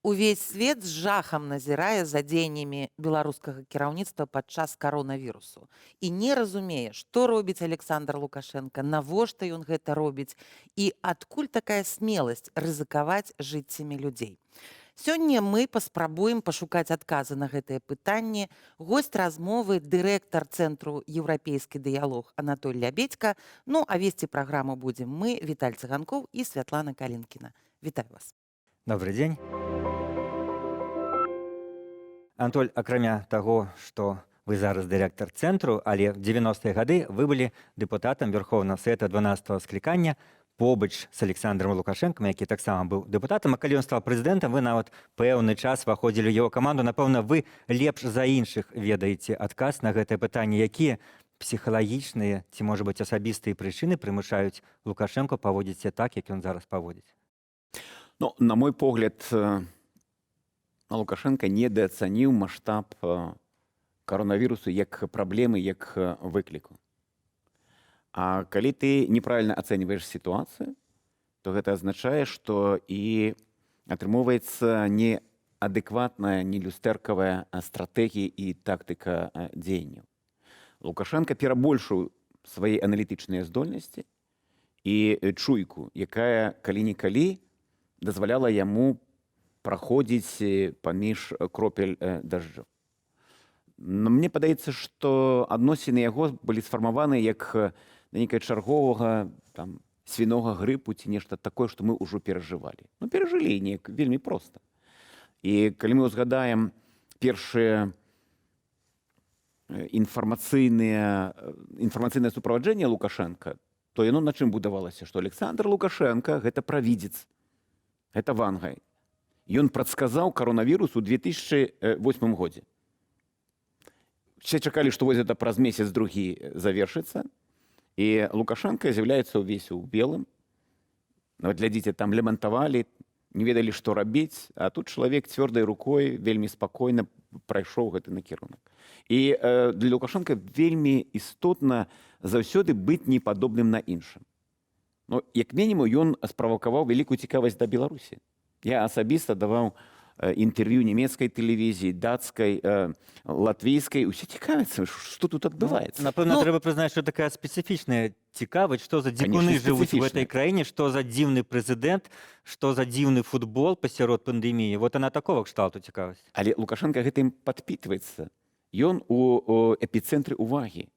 Увесь свет з жахам назірае за дзеяннямі беларускага кіраўніцтва падчас каронавірусу і не разумее, што робіць Александр Лукашенко, навошта ён гэта робіць і адкуль такая смеласць рызыкаваць жыццямі людзей. Сёння мы паспрабуем пашукаць адказы на гэтыя пытанні. Госць размовы дырэктар цэнтру еўрапейскі дыялог Анатоль Лябедзька. Ну а весці праграму будзем мы, Віталь Цыганкоў і Святлана Калінкіна. Вітаю вас. Добрый день. Антоль, акрамя таго, што вы зараз дырэктар цэнтру, але в 90-е гады вы былі дэпутатам Верховнага Савета 12-го склікання побач з Александром Лукашенком, які таксама быў дэпутатам, а калі ён стаў прэзідэнтам, вы нават пэўны час выходзілі ў яго каманду. Напэўна, вы лепш за іншых ведаеце адказ на гэтае пытанне, якія псіхалагічныя ці, можа быць, асабістыя прычыны прымушаюць Лукашенко паводзіць так, як ён зараз паводзіць. Ну, на мой погляд, Лукашенко недооцаніў маштаб коронавірусу як праблемы, як выкліку. А калі ты неправільна ацэньваеш сітуацыю, то гэта азначае, што і атрымоўваецца неадэкватная, нелюстэркавая стратэгія і тактыка дзеянняў. Лукашенко перабольшыў свае аналітычныя здольнасці і чуйку, якая калі-нікалі дазваляла яму праходзіць паміж кропель дажджу. Мне падаецца, што адносіны яго былі сфармаваны як нейкая чарговага свінога грыпу ці нешта такое, што мы ўжо перажывалі. Ну, перажылі неяк вельмі проста. І калі мы ўзгадаем першыя інфармацыйнае суправаджэнне Лукашенка, то яно на чым будавалася, што Александр Лукашенко гэта правідзец, гэта вангай. Ён прадказаў коронавірус у 2008 годзе. Все чакалі, што вось гэта праз месяц-другі завершыцца, і Лукашенко з'яўляецца ўвесь у белым. Нават глядзіце, там лямантавалі, не ведалі, што рабіць, а тут чалавек цвёрдай рукой вельмі спакойна прайшоў гэты накірунак. І для Лукашенка вельмі істотна заўсёды быць непадобным на іншым. Ну, як мінімум, ён справакаваў вялікую цікавасць да Беларусі. Я асабіста даваў інтэрв'ю нямецкай тэлевізіі, дацкай, латвійскай. Усе цікавяцца, што тут адбываецца. Напэўна, трэба прызнаць, што такая спецыфічная цікавасць, што за дзікуны жывуць у гэтай краіне, што за дзіўны прэзідэнт, што за дзіўны футбол пасярод пандэміі. Вот она такого кшталту цікавасць. Але Лукашенко гэтым падпітваецца. Ён у эпіцэнтры ўвагі.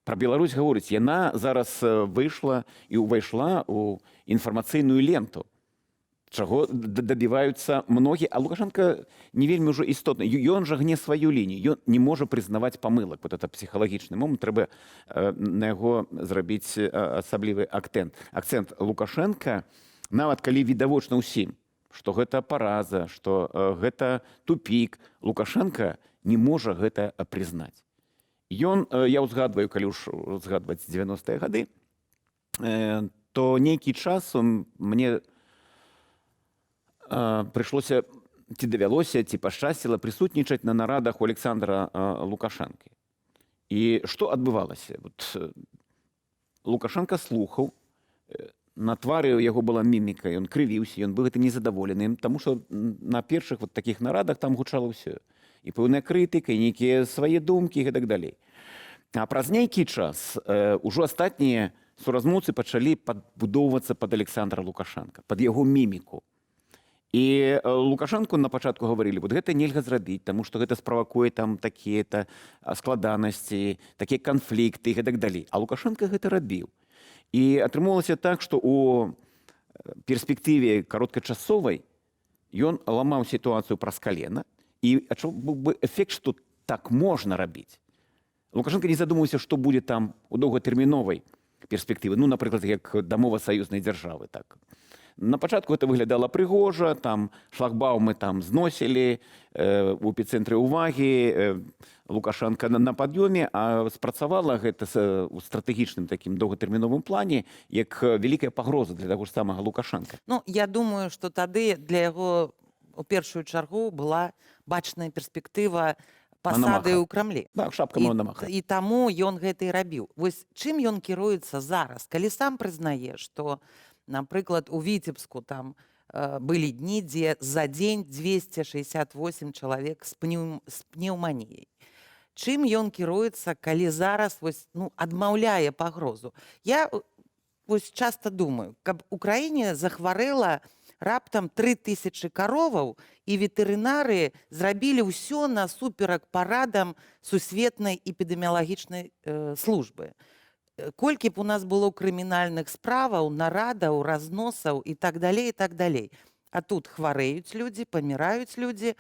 Пра Беларусь гаворыць, яна зараз выйшла і ўвайшла ў інфармацыйную ленту, чаго дабіваюцца многія, а Лукашенко не вельмі ўжо істотна. Ён жа гне сваю лінію, ён не можа прызнаваць памылак. Вот это псіхалагічны момант, трэба на яго зрабіць асаблівы акцэнт. Лукашенко, нават калі відавочна ўсім, што гэта параза, што гэта тупік, Лукашенко не можа гэта прызнаць. Ён, я ўзгадваю, калі ўж згадваць 90-е гады, то нейкі час мне прыйшлося, ці давялося, ці пашчасціла прысутнічаць на нарадах у Александра Лукашенкі. І што адбывалася? Лукашенко слухаў, на твары яго была міміка, ён крывіўся, ён быў гэтым незадаволеным, таму што на першых такіх нарадах там гучала ўсё. І пэўная крытыка, і нейкія свае думкі і гэтак далей. А праз нейкі час ужо астатнія суразмоўцы пачалі падбудоўвацца пад Александра Лукашенка, пад яго міміку. І Лукашенку на пачатку гаварылі, вот гэта нельга зрабіць, таму што гэта справакуе там такія-то складанасці, такія канфлікты і гэтак далей. А Лукашенко гэта рабіў. І атрымалася так, што у перспектыве кароткачасовай ён ламаў сітуацыю праз калена, і быў бы эфект, што так можна рабіць. Лукашенко не задумаўся, што будзе там у доўгатэрміновай перспектывы. Ну, напрыклад, як дамова саюзнай дзяржавы. Так. На пачатку гэта выглядала прыгожа, там шлагбаумы там зносілі, у эпіцэнтры ўвагі, Лукашенко на пад'ёме, а спрацавала гэта ў стратэгічным такім доўгатэрміновым плане як вялікая пагроза для таго ж самага Лукашенка. Ну, я думаю, што тады для яго у першую чаргу была бачная перспектыва пасады ў Крамлі. Так, шапка Мономаха. І таму ён гэта і рабіў. Вось чым ён кіруецца зараз, калі сам прызнае, што, напрыклад, у Віцебску там былі дні, дзе за дзень 268 чалавек з пнеўманіяй. Чым ён кіруецца, калі зараз адмаўляе пагрозу? Я часта думаю, каб у краіне захварэла раптам 3000 кароваў, і ветэрынары зрабілі ўсё насуперак парадам сусветнай эпідэміялагічнай службы. Колькі б у нас было крымінальных справаў, нарадаў, разносаў і так далей, і так далей. А тут хварэюць людзі, паміраюць людзі,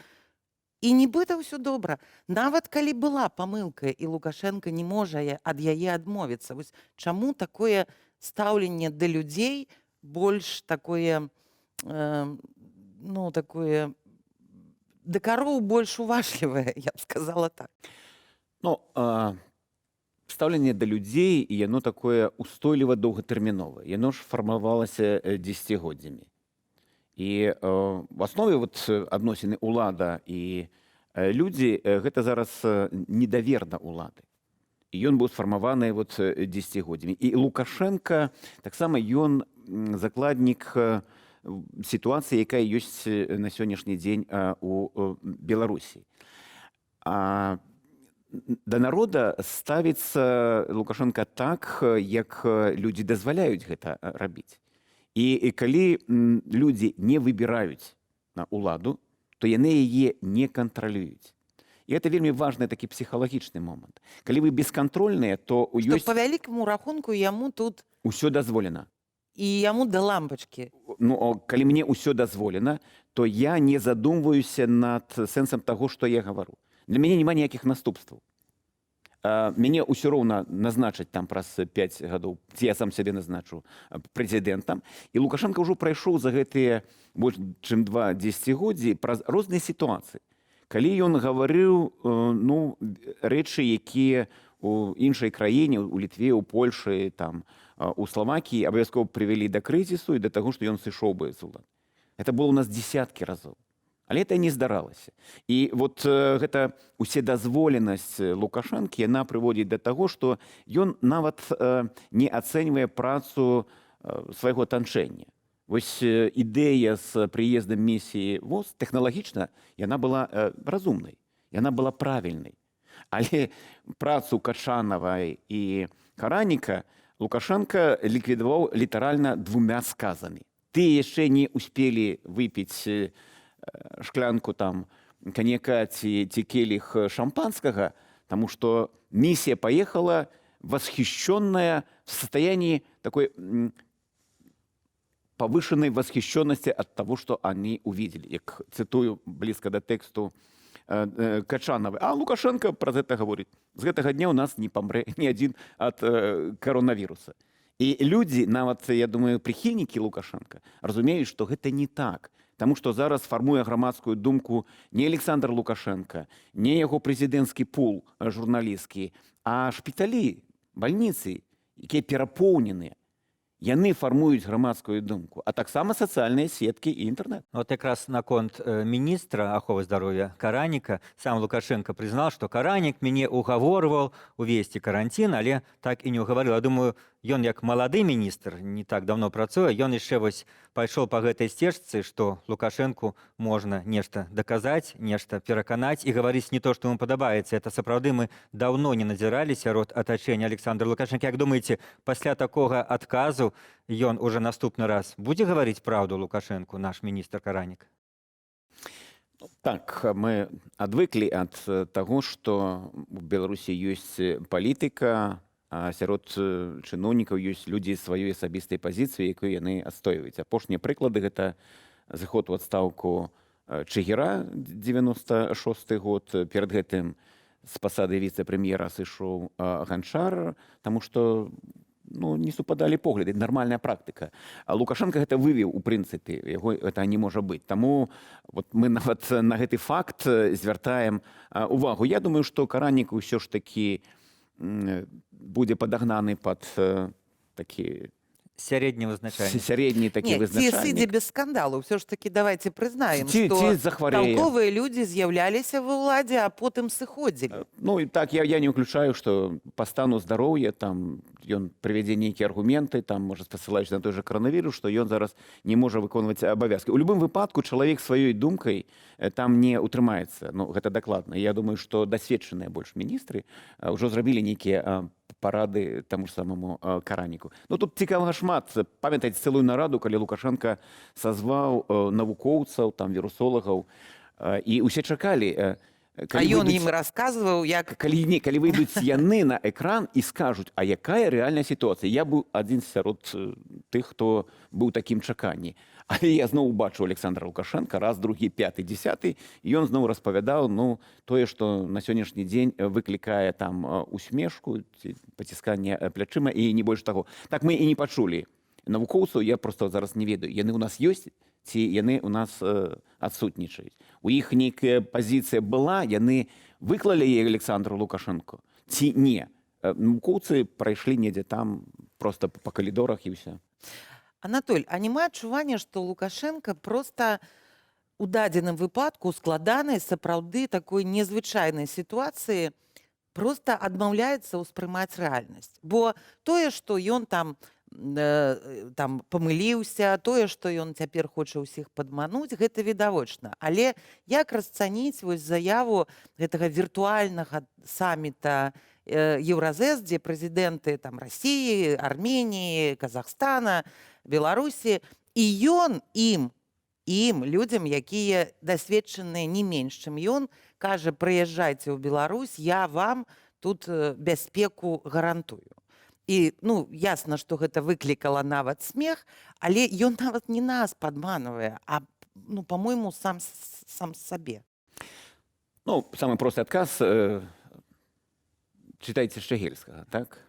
і нібыта ўсё добра. Нават калі была памылка, і Лукашенко не можа ад яе адмовіцца. Вось чаму такое стаўленне да людзей больш такое, такое да кароў больш уважлівае, я б сказала так. Стаўленне да людзей, і яно такое устойліва доўгатэрміновае. Яно ж фармавалася дзесяцігоддзямі. І в аснове адносіны ўлада і людзі гэта зараз недавер да ўлады. І ён быў сфармаваны дзесяцігоддзямі. І Лукашенко таксама ён закладнік сітуацыі, якая ёсць на сённяшні дзень у Беларусі. Да народа ставіцца Лукашенко так, як людзі дазваляюць гэта рабіць. І калі людзі не выбіраюць на ўладу, то яны яе не кантралююць. І гэта вельмі важны такі псіхалагічны момант. Калі вы бескантрольныя, то ёсць... Што па вялікаму рахунку яму тут... Усё дазволена. І яму да лампачкі. Калі мне ўсё дазволена, то я не задумваюся над сэнсам таго, што я гавару. Для мяне няма ніякіх наступстваў. Мяне ўсё роўна назначаць там праз 5 гадоў, ці я сам сябе назначу прэзідэнтам. І Лукашенко ўжо прайшоў за гэтыя больш чым 2 дзесяцігоддзі праз розныя сітуацыі. Калі ён гаварыў рэчы, якія у іншай краіне, у Літве, у Польшы, у Славакіі абавязкова прывялі да крызісу і да таго, што ён сышоў бы з улады. Гэта было ў нас дзесяткі разоў. Але это не здаралася. І гэта уседазволенасць Лукашэнкі, яна прыводзіць да таго, што ён нават не ацэньвае працу свайго атачэння. Вось ідэя з прыездам місіі ВОЗ тэхналагічна, яна была разумнай, яна была правільнай. Але працу Качанавай і Караніка Лукашенко ліквідаваў літаральна 2 сказамі. Тыя яшчэ не успелі выпіць шклянку коньяка ці келіх шампанскага, таму што місія паехала восхищенная в состоянии такой повышенной восхищенности от того, что они увидели. Як цитую близко до тексту Качановой. А Лукашенко про это говорит. З гэтага дня у нас не памрэ ні адзін ад коронавіруса. І людзі, нават, я думаю, прыхільнікі Лукашенко, разумеюць, што гэта не так. Таму што зараз фармуе грамадскую думку не Александр Лукашенко, не яго прэзідэнцкі пул журналісцкі, а шпіталі, бальніцы, якія перапоўненыя. Яны фармуюць грамадскую думку, а таксама сацыяльныя сеткі і інтэрнэт. Вот якраз наконт міністра аховы здароўя Караніка сам Лукашенко прызнаў, што Каранік мяне угаворваў увесці каранцін, але так і не угаварыў. Я думаю, ён як малады міністр, не так давно працуе, ён яшчэ пайшоў па гэтай сцежцы, што Лукашэнку можна нешта даказаць, нешта пераканаць і гаварыць не то, што ему падабаецца. Это сапраўды мы даўно не назіралі сярод атачэння Александра Лукашенко. Як думаеце, пасля такога адказу ён уже наступны раз будзе гаварыць праўду Лукашэнку, наш міністр Каранік? Так, мы адвыклі ад таго, што у Беларусі ёсць палітыка, а сярод чыноўнікаў ёсць людзі сваёй асабістай пазіцыі, якую яны адстойваюць. Апошнія прыклады гэта зыход у адстаўку Чыгіра, 96 год, перад гэтым з пасады віцэ-прэм'ера сышоў Ганчар, таму што не супадалі погляды, нармальная практыка. А Лукашенко гэта вывеў у прынцыпе, яго гэта не можа быць. Таму мы нават на гэты факт звяртаем увагу. Я думаю, што Каранік усё ж такі будзе падагнаны пад такі сярэдні вызначальнік. Сярэдні такі вызначальнік. Ці сыдзе без скандалу. Все ж таки давайте прызнаем, што толковыя людзі з'яўляліся ва ўладзе, а потым сыходзілі. І так, я не ўключаю, што па стану здароўя там ён прывядзе нейкія аргументы, там, можа, спасылаючы на той жа каранавірус, што ён зараз не можа выконваць абавязкі. У любым выпадку чалавек сваёй думкай там не ўтрымаецца. Ну, гэта дакладна. Я думаю, што дасведчаныя больш міністры ўжо зрабілі нейкія парады таму ж самому Караніку. Ну, тут цікавага шмат. Памятаеце цэлую нараду, калі Лукашенко сазваў навукоўцаў, там, вірусолагаў, і ўсе чакалі, А ён ім расказваў, як... Калі выйдуць яны на экран і скажуць, а якая рэальная сітуацыя? Я быў адзін сярод тых, хто быў у такім чаканні. Але я зноў убачыў Александра Лукашенка, раз, другі, пяты, дзесяты, і ён зноў распавядаў, ну, тое, што на сённяшні дзень выклікае там усмешку, пацісканне плячыма і не больш таго. Так мы і не пачулі навукоўцаў, я проста зараз не ведаю, яны ў нас ёсць, ці яны ў нас адсутнічаюць. У іх нейкая пазіцыя была, яны выклалі яе Александру Лукашенко, ці не. Навукоўцы прайшлі недзе там проста па калідорах і ўсё. Анатоль, а няма адчування, што Лукашенко проста у дадзеным выпадку ў складанай сапраўды такой незвычайнай сітуацыі проста адмаўляецца ўспрымаць рэальнасць. Бо тое, што ён там памыліўся, тое, што ён цяпер хоча ўсіх падмануць, гэта відавочна. Але як расцаніць вось заяву гэтага віртуальнага саміта Еўразэс, дзе прэзідэнты там Расіі, Арменіі, Казахстана, Беларусі, і ён ім, людзям, якія дасведчаныя не менш, чым ён, кажа, прыязджайце ў Беларусь, я вам тут бяспеку гарантую. І, ну, ясна, што гэта выклікала нават смех, але ён нават не нас падманвае, а, ну, па-мойму, сам сабе. Ну, самы просты адказ чытайце Шчагельскага, так?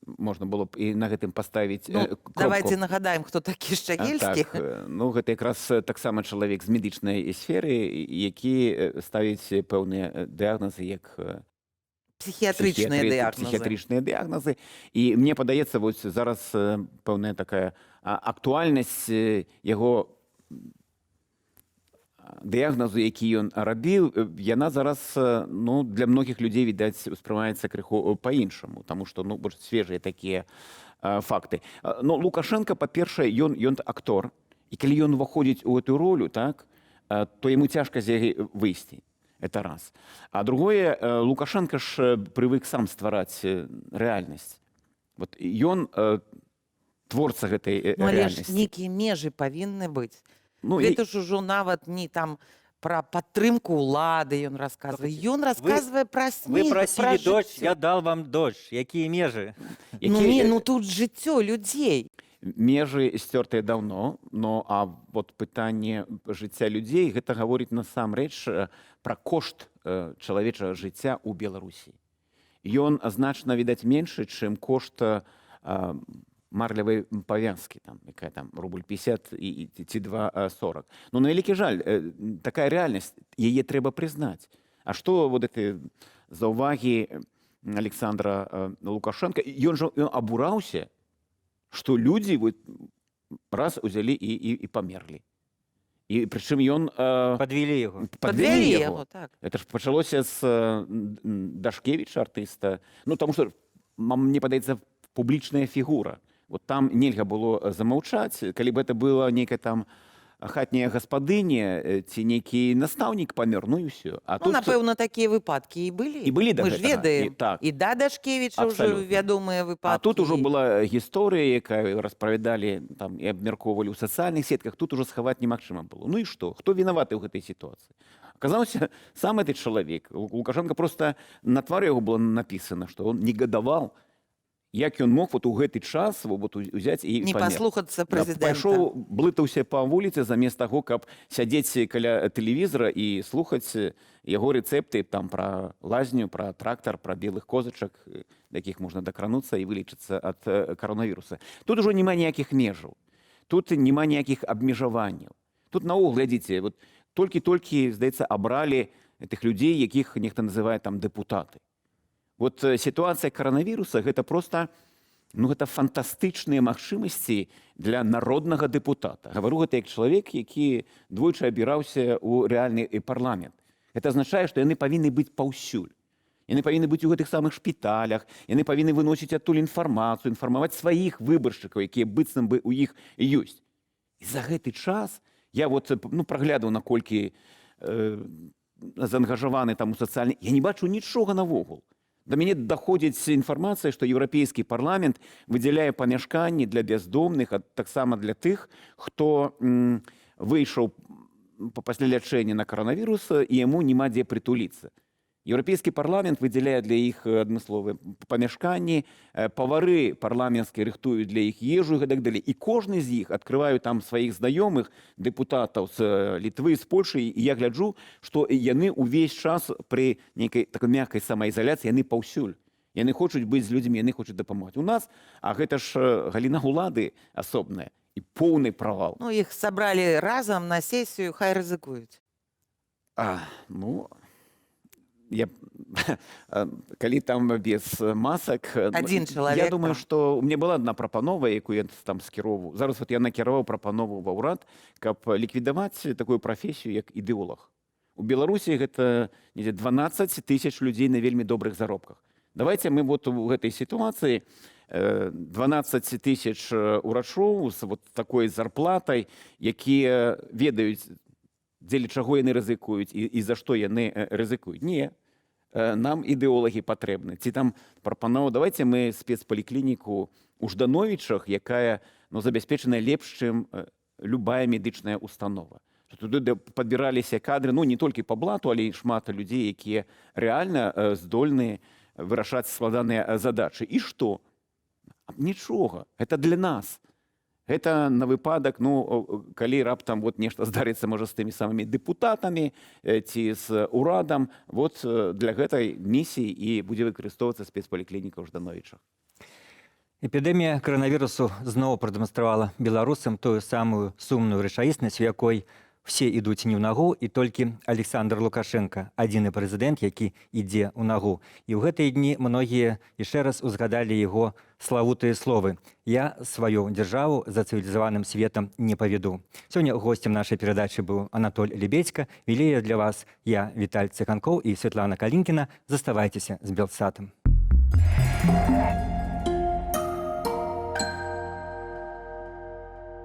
Можна было б і на гэтым паставіць кропку. Давайте нагадаем, хто такі Шчагельскі. Так, ну, гэта якраз таксама чалавек з медычнай сферы, які ставіць пэўныя дыягназы, як Псіхіятрычныя дыягназы. І мне падаецца, вось зараз пэўная такая актуальнасць яго дыягназу, які ён рабіў, яна зараз, ну, для многіх людзей, відаць, успрымаецца крыху па-іншаму, таму што, ну, больш свежыя такія факты. Ну, Лукашенко, па-першае, ён актор, і калі ён уваходзіць у гэтую ролю, так, то яму цяжка з яе выйсці. Это раз. А другое, Лукашенко ж прывык сам ствараць рэальнасць. Вот ён творца гэтай рэальнасці. Ну, але ж нейкія межы павінны быць. Ну, гэта ж ужо нават не там пра падтрымку ўлады ён расказвае. Ён расказвае пра снег, Вы прасілі дождь, я дал вам дождь. Якія межы? Ну, тут жыццё людзей. Межы сцёртыя даўно, но а вот пытанне жыцця людзей, гэта гаворыць насамрэч пра кошт чалавечага жыцця ў Беларусі. Ён значна, відаць, меншы, чым кошт марлевай павязкі, там, якая там рубль 50 ці 2,40. Ну, на вялікі жаль, такая рэальнасць, яе трэба прызнаць. А што вот эти заўвагі Александра Лукашенко, ён жа абураўся, што людзі вот раз узялі і памерлі. І прычым ён... Падвялі яго. Падвялі яго, так. Это ж пачалося з Дашкевіча, артыста. Ну, таму што, мне падаецца, публічная фігура. Вот там нельга было замаўчаць. Калі б гэта была нейкая там хатняя гаспадыня ці нейкі настаўнік памёр, ну і ўсё. Ну, напэўна, такія выпадкі і былі. І былі да гэтага. Мы ж ведаем. І да Дашкевіча ўжо вядомыя выпадкі. А тут ужо была гісторыя, якая распавядалі там і абмяркоўвалі ў сацыяльных сетках. Тут ужо схаваць немагчыма было. Ну і што? Хто вінаваты ў гэтай сітуацыі? Аказалася, сам гэты чалавек. Лукашенко проста на твары яго было напісана, што он негадаваў, як ён мог вот у гэты час вот узяць і не паслухацца прэзідэнта. Пайшоў, блытаўся па вуліцы замест таго, каб сядзець каля тэлевізара і слухаць яго рэцэпты там пра лазню, пра трактар, пра белых козачак, да якіх можна дакрануцца і вылечыцца ад каронавіруса. Тут ужо няма ніякіх межаў. Тут няма ніякіх абмежаванняў. Тут наогул, глядзіце, вот толькі-толькі, здаецца, абралі тых людзей, якіх нехта называе там дэпутаты. Вот ситуация коронавируса – это просто, ну, это фантастычныя магчымасці для народнага дэпутата. Гавару гэта як чалавек, які двойчы абіраўся ў рэальны парламент. Это азначае, што яны павінны быць паўсюль. Яны павінны быць у гэтых самых шпіталях, яны павінны выносіць адтуль інфармацыю, інфармаваць сваіх выбаршчыкаў, якія быццам бы ў іх ёсць. І за гэты час я вот, праглядаў, наколькі заангажаваны там у сацыяльны, я не бачу нічога навогул. Да мяне даходзіць інфармацыя, што Еўрапейскі парламент выдзяляе памяшканні для бяздомных, а таксама для тых, хто выйшаў пасля лячэння на каранавірус, і яму няма дзе прытуліцца. Еўрапейскі парламент выдзяляе для іх адмысловыя памяшканні, павары парламенцкія рыхтуюць для іх ежу і гэтак далей. І кожны з іх адкрываю там сваіх знаёмых, дэпутатаў з Літвы, з Польшы, і я гляджу, што яны ўвесь час пры нейкай такой мяккай самаізаляцыі, яны паўсюль. Яны хочуць быць з людзьмі, яны хочуць дапамагаць. У нас, а гэта ж галіна улады асобная і поўны правал. Ну, іх сабралі разам на сесію, хай рызыкуюць. Калі там без масак, Адзін чалавек я думаю, там. што у меня была адна прапанова, якую я там скіроўваў. Зараз вот я накіраваў прапанову ва ўрад, каб ліквідаваць такую прафесію, як ідэолаг. У Беларусі гэта 12 тысяч людзей на вельмі добрых заробках. Давайте мы вот у гэтай сітуацыі 12 тысяч урачоў з вот такой зарплатай, якія ведаюць, дзеля чаго яны рызыкуюць і за што яны рызыкуюць. Не, нам ідэолагі патрэбны. Ці там прапановаў, давайте мы спецпаліклініку у Ждановічах, якая забяспечаная лепш, чым любая медычная установа. Туды падбіраліся кадры, не толькі па блату, але і шмат людзей, якія рэальна здольныя вырашаць складаныя задачы. І што? Нічога. Гэта для нас. Гэта на выпадак, калі раптам нешта здарыцца, можа, з тымі самымі дэпутатамі ці з урадам, для гэтай місіі і будзе выкарыстоўвацца спецпаліклініка ў Ждановічах. Эпідэмія каранавірусу зноў прадэманстравала беларусам тую самую сумную рэчаіснасць, у якой все ідуць не ў нагу, і толькі Александр Лукашенко, адзіны прэзідэнт, які ідзе ў нагу. І ў гэтыя дні многія яшчэ раз узгадалі яго славутыя словы: «Я сваю дзяржаву за цывілізаваным светам не паведу». Сёння госцем нашай перадачы быў Анатоль Лебедзька. Вели для вас я, Віталь Цыганкоў і Святлана Калінкіна. Заставайцеся з Белсатам.